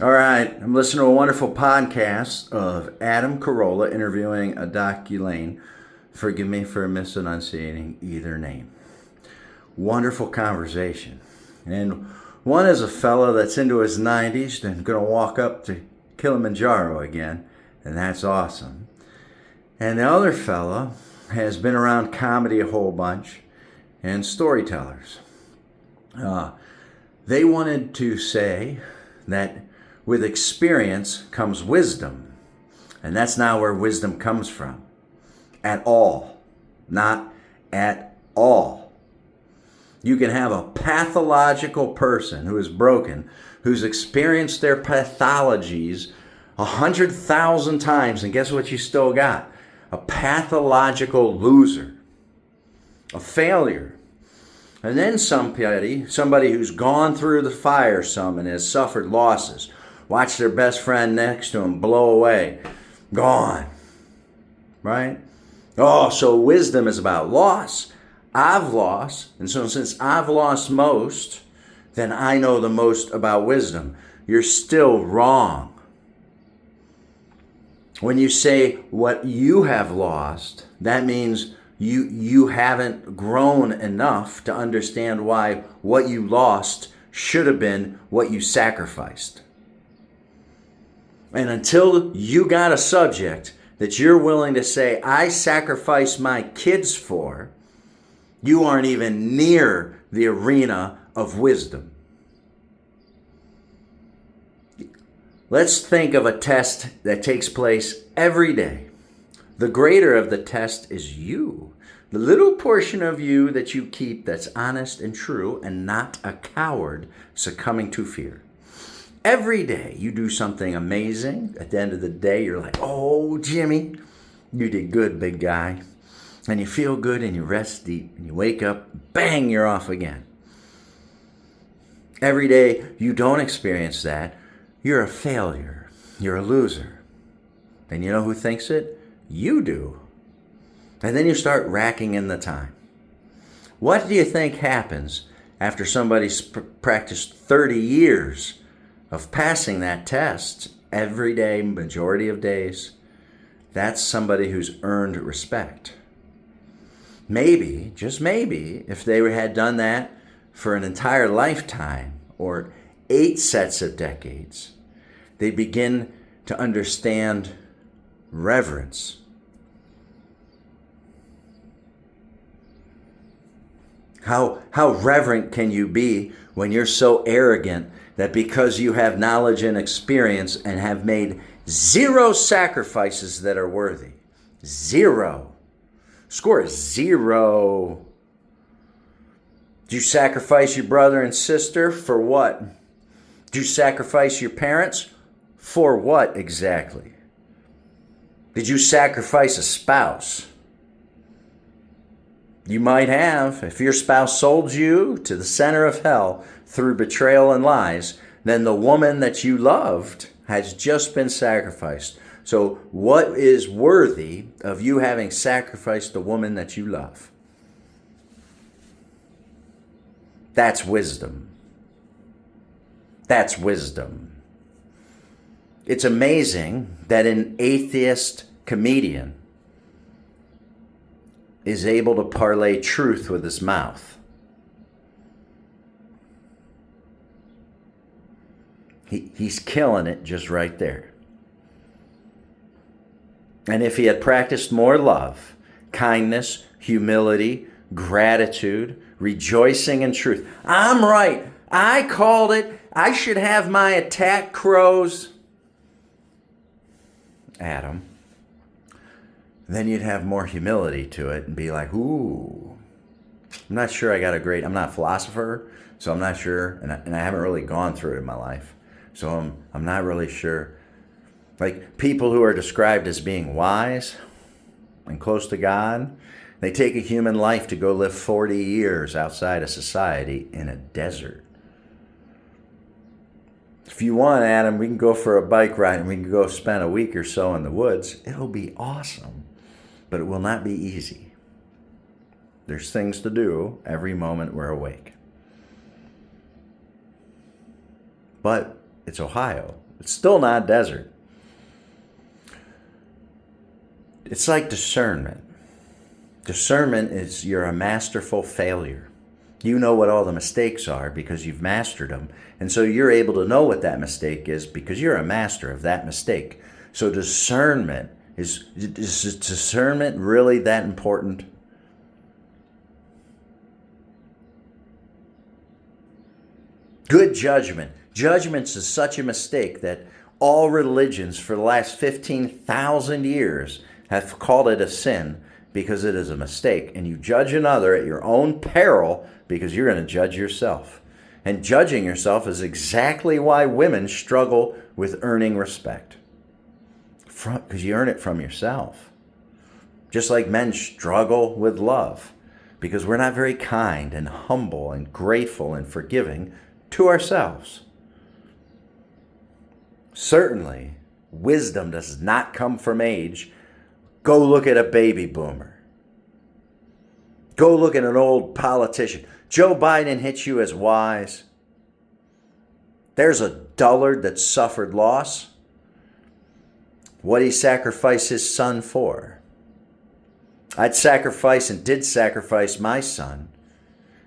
All right, I'm listening to a wonderful podcast of Adam Carolla interviewing a Doc Elaine. Forgive me for misenunciating either name. Wonderful conversation. And one is a fellow that's into his 90s and going to walk up to Kilimanjaro again, and that's awesome. And the other fellow has been around comedy a whole bunch and storytellers. They wanted to say that with experience comes wisdom. And that's not where wisdom comes from. At all. Not at all. You can have a pathological person who is broken, who's experienced their pathologies 100,000 times, and guess what you still got? A pathological loser. A failure. And then somebody who's gone through the fire some and has suffered losses. Watch their best friend next to him blow away. Gone. Right? Oh, so wisdom is about loss. I've lost. And so since I've lost most, then I know the most about wisdom. You're still wrong. When you say what you have lost, that means you haven't grown enough to understand why what you lost should have been what you sacrificed. And until you got a subject that you're willing to say, I sacrifice my kids for, you aren't even near the arena of wisdom. Let's think of a test that takes place every day. The greater of the test is you. The little portion of you that you keep that's honest and true and not a coward succumbing to fear. Every day you do something amazing. At the end of the day, you're like, oh, Jimmy, you did good, big guy. And you feel good and you rest deep and you wake up, bang, you're off again. Every day you don't experience that, you're a failure. You're a loser. And you know who thinks it? You do. And then you start racking in the time. What do you think happens after somebody's practiced 30 years of passing that test every day, majority of days? That's somebody who's earned respect. Maybe, just maybe, if they had done that for an entire lifetime or 8 sets of decades, they begin to understand reverence. How reverent can you be when you're so arrogant that because you have knowledge and experience and have made 0 sacrifices that are worthy? 0. Score is 0. Did you sacrifice your brother and sister for what? Did you sacrifice your parents for what exactly? Did you sacrifice a spouse? You might have. If your spouse sold you to the center of hell through betrayal and lies, then the woman that you loved has just been sacrificed. So what is worthy of you having sacrificed the woman that you love? That's wisdom. That's wisdom. It's amazing that an atheist comedian is able to parlay truth with his mouth. He's killing it just right there. And if he had practiced more love, kindness, humility, gratitude, rejoicing in truth. I'm right. I called it. I should have my attack crows. Adam. Then you'd have more humility to it and be like, ooh, I'm not sure I'm not a philosopher, so I'm not sure, and I haven't really gone through it in my life. So I'm not really sure. Like people who are described as being wise and close to God, they take a human life to go live 40 years outside of society in a desert. If you want, Adam, we can go for a bike ride and we can go spend a week or so in the woods. It'll be awesome, but it will not be easy. There's things to do every moment we're awake. But it's Ohio. It's still not desert. It's like discernment. Discernment is you're a masterful failure. You know what all the mistakes are because you've mastered them. And so you're able to know what that mistake is because you're a master of that mistake. So discernment, is discernment really that important? Good judgment. Judgments is such a mistake that all religions for the last 15,000 years have called it a sin because it is a mistake. And you judge another at your own peril because you're going to judge yourself. And judging yourself is exactly why women struggle with earning respect. Because you earn it from yourself. Just like men struggle with love. Because we're not very kind and humble and grateful and forgiving to ourselves. Certainly, wisdom does not come from age. Go look at a baby boomer. Go look at an old politician. Joe Biden hits you as wise. There's a dullard that suffered loss. What he sacrificed his son for? I'd sacrifice and did sacrifice my son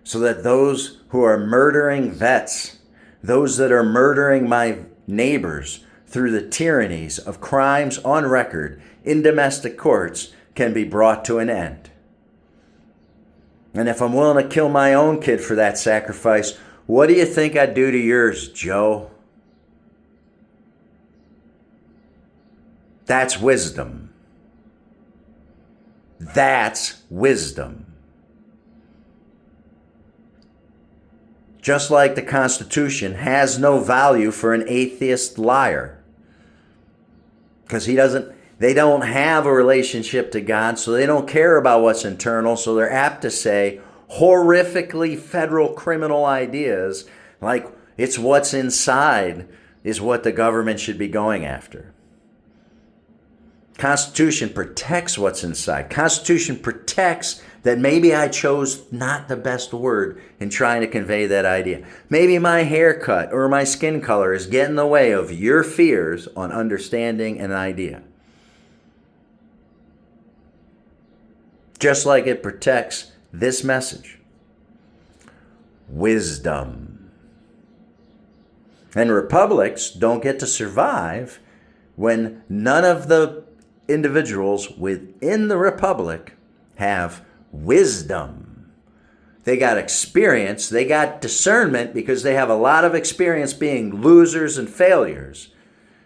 so that those who are murdering vets, those that are murdering my neighbors through the tyrannies of crimes on record in domestic courts can be brought to an end. And if I'm willing to kill my own kid for that sacrifice, what do you think I'd do to yours, Joe? That's wisdom. That's wisdom. Just like the Constitution has no value for an atheist liar. Because they don't have a relationship to God, so they don't care about what's internal, so they're apt to say horrifically federal criminal ideas like it's what's inside is what the government should be going after. Constitution protects what's inside. Constitution protects that maybe I chose not the best word in trying to convey that idea. Maybe my haircut or my skin color is getting in the way of your fears on understanding an idea. Just like it protects this message. Wisdom. And republics don't get to survive when none of the individuals within the republic have wisdom. They got experience, they got discernment because they have a lot of experience being losers and failures,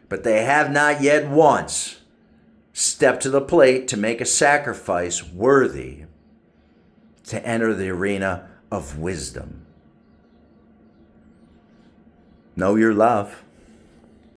but they have not yet once stepped to the plate to make a sacrifice worthy to enter the arena of wisdom. Know your love.